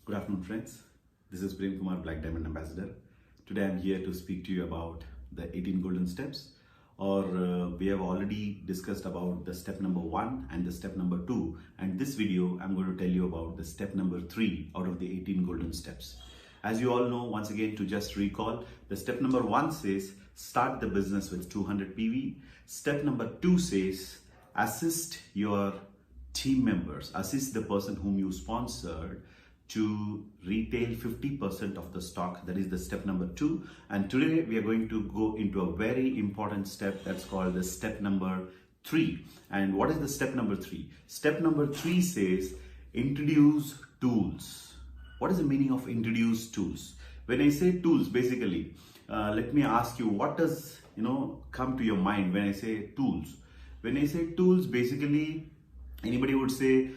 Good afternoon, friends. This is Prem Kumar, Black Diamond Ambassador. Today I'm here to speak to you about the 18 golden steps, or we have already discussed about the step number 1 and the step number 2, and this video I'm going to tell you about the step number 3 out of the 18 golden steps. As you all know, once again, to just recall, the step number 1 says start the business with 200 PV. Step number 2 says assist your team members, assist the person whom you sponsored to retail 50% of the stock. That is the step number 2. And today we are going to go into a very important step that's called the step number 3. And what is the step number 3? Step number 3 says introduce tools. What is the meaning of introduce tools? When I say tools, basically, let me ask you, what does come to your mind when I say tools? When I say tools, basically, anybody would say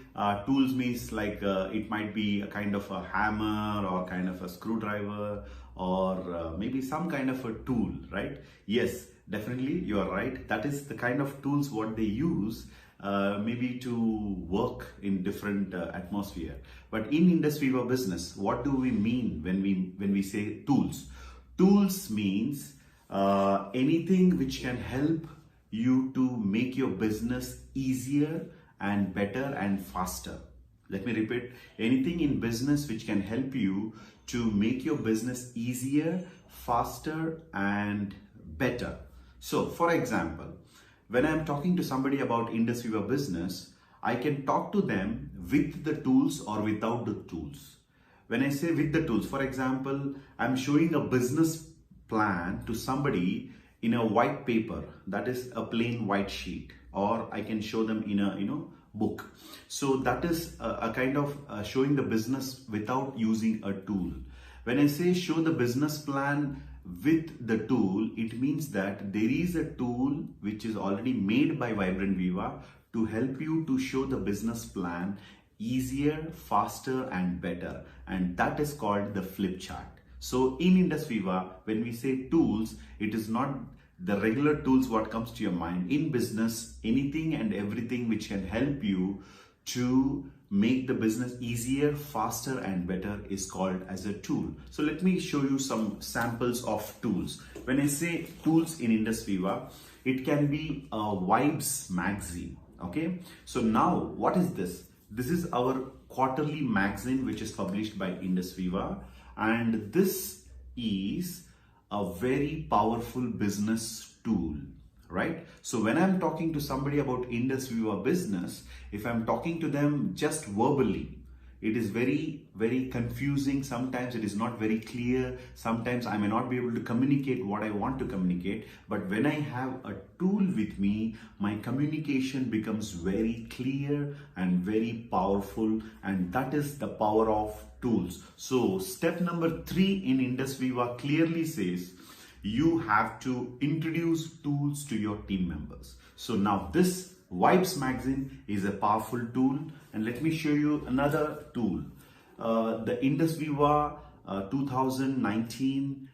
tools means like it might be a kind of a hammer or kind of a screwdriver or maybe some kind of a tool, right? Yes, definitely you are right. That is the kind of tools what they use maybe to work in different atmosphere. But in Indusviva business, what do we mean when we say tools? Tools means anything which can help you to make your business easier and better and faster. Let me repeat, anything in business which can help you to make your business easier, faster and better. So for example, when I'm talking to somebody about Indusviva business, I can talk to them with the tools or without the tools. When I say with the tools, for example, I'm showing a business plan to somebody in a white paper, that is a plain white sheet, or I can show them in a book. So that is a kind of showing the business without using a tool. When I say show the business plan with the tool, it means that there is a tool which is already made by Vibrant Viva to help you to show the business plan easier, faster and better, and that is called the flip chart. So in Indusviva, when we say tools, it is not the regular tools what comes to your mind. In business, anything and everything which can help you to make the business easier, faster and better is called as a tool. So let me show you some samples of tools. When I say tools in Indusviva, it can be a Vibes magazine. Okay, so now what is this? This is our quarterly magazine which is published by Indusviva, and this is a very powerful business tool, right? So when I'm talking to somebody about Indusviva business, if I'm talking to them just verbally, it is very, very confusing. Sometimes it is not very clear. Sometimes I may not be able to communicate what I want to communicate. But when I have a tool with me, my communication becomes very clear and very powerful. And that is the power of tools. So step number 3 in Indusviva clearly says you have to introduce tools to your team members. So now this Vibes magazine is a powerful tool, and let me show you another tool. The Indusviva 2019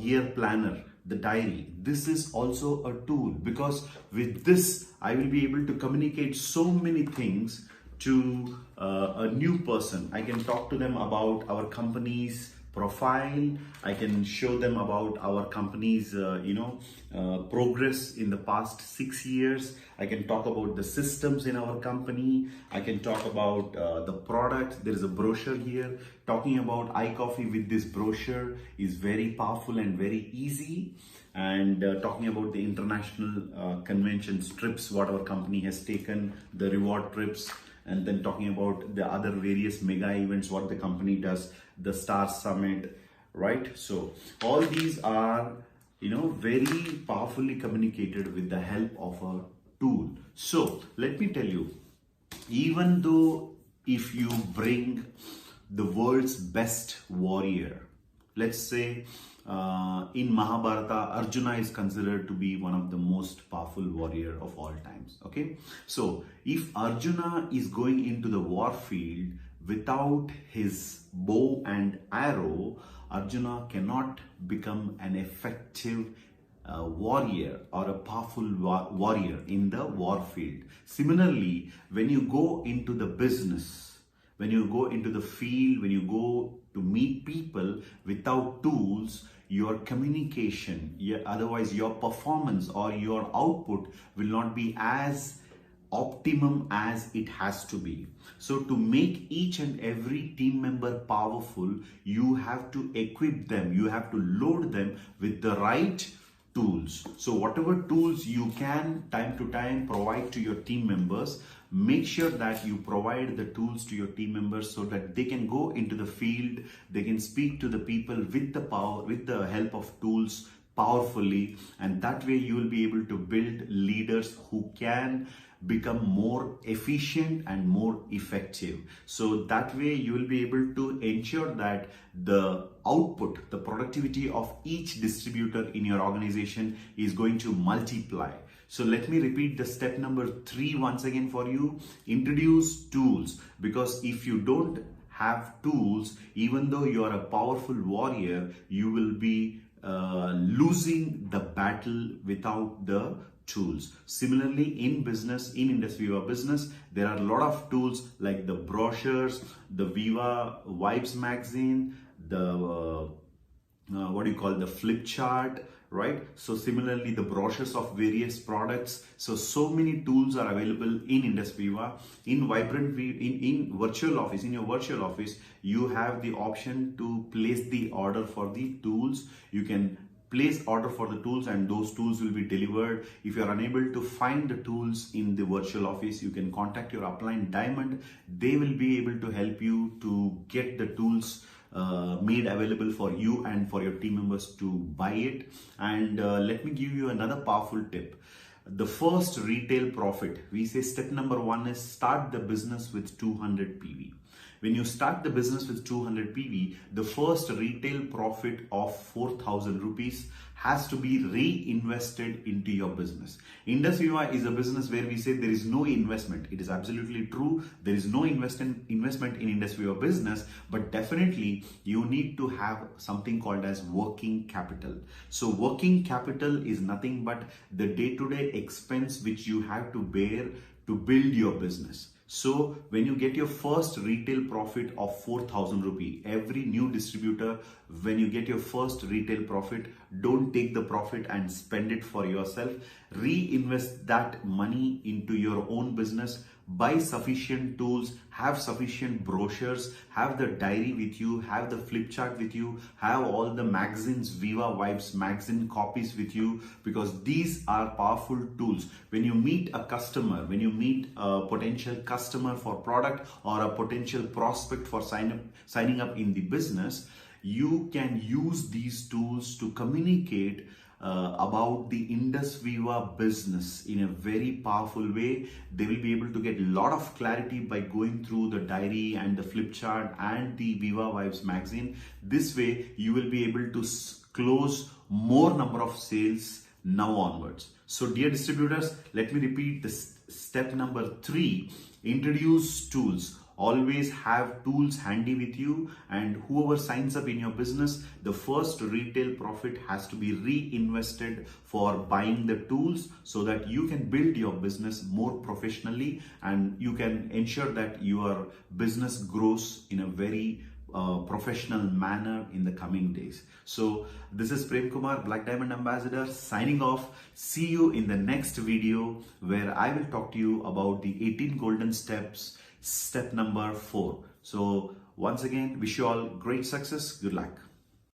year planner, the diary. This is also a tool, because with this I will be able to communicate so many things to a new person. I can talk to them about our company's profile. I can show them about our company's progress in the past 6 years. I can talk about the systems in our company. I can talk about the product. There is a brochure here. Talking about iCoffee with this brochure is very powerful and very easy. And talking about the international conventions trips what our company has taken, the reward trips, and then talking about the other various mega events what the company does, the Star Summit, right? So all these are very powerfully communicated with the help of a tool. So let me tell you, even though if you bring the world's best warrior, let's say in Mahabharata, Arjuna is considered to be one of the most powerful warrior of all times. Okay, so if Arjuna is going into the war field without his bow and arrow, Arjuna cannot become an effective warrior or a powerful warrior in the war field. Similarly, when you go into the business, when you go into the field, when you go to meet people without tools, your communication, otherwise your performance or your output will not be as optimum as it has to be. So to make each and every team member powerful, you have to equip them, you have to load them with the right tools. So whatever tools you can time to time provide to your team members, make sure that you provide the tools to your team members so that they can go into the field, they can speak to the people with the power, with the help of tools powerfully, and that way you will be able to build leaders who can become more efficient and more effective. So that way you will be able to ensure that the output, the productivity of each distributor in your organization is going to multiply. So let me repeat the step number 3 once again for you. Introduce tools, because if you don't have tools, even though you are a powerful warrior, you will be losing the battle without the tools. Similarly, in business, in Indusviva business, there are a lot of tools like the brochures, the Viva Vibes magazine, the the flip chart, right? So similarly, the brochures of various products. So many tools are available in Indusviva. In in virtual office, in your virtual office, you have the option to place the order for the tools. You can place order for the tools and those tools will be delivered. If you are unable to find the tools in the virtual office, you can contact your upline Diamond. They will be able to help you to get the tools made available for you and for your team members to buy it. And let me give you another powerful tip. The first retail profit, we say step number 1 is start the business with 200 PV. When you start the business with 200 PV, the first retail profit of 4,000 rupees has to be reinvested into your business. Indusviva is a business where we say there is no investment. It is absolutely true. There is no investment in Indusviva business, but definitely you need to have something called as working capital. So working capital is nothing but the day-to-day expense which you have to bear to build your business. So when you get your first retail profit of 4,000 rupee, every new distributor, when you get your first retail profit, don't take the profit and spend it for yourself. Reinvest that money into your own business. Buy sufficient tools, have sufficient brochures, have the diary with you, have the flip chart with you, have all the magazines, Viva Vibes magazine copies with you, because these are powerful tools. When you meet a customer, when you meet a potential customer for product or a potential prospect for signing up in the business, you can use these tools to communicate about the Indusviva business in a very powerful way. They will be able to get a lot of clarity by going through the diary and the flip chart and the Viva Vibes magazine. This way you will be able to close more number of sales now onwards. So dear distributors, let me repeat this step number 3. Introduce tools. Always have tools handy with you, and whoever signs up in your business, the first retail profit has to be reinvested for buying the tools so that you can build your business more professionally and you can ensure that your business grows in a very professional manner in the coming days. So this is Prem Kumar, Black Diamond Ambassador, signing off. See you in the next video where I will talk to you about the 18 golden steps, step number 4. So once again, wish you all great success. Good luck.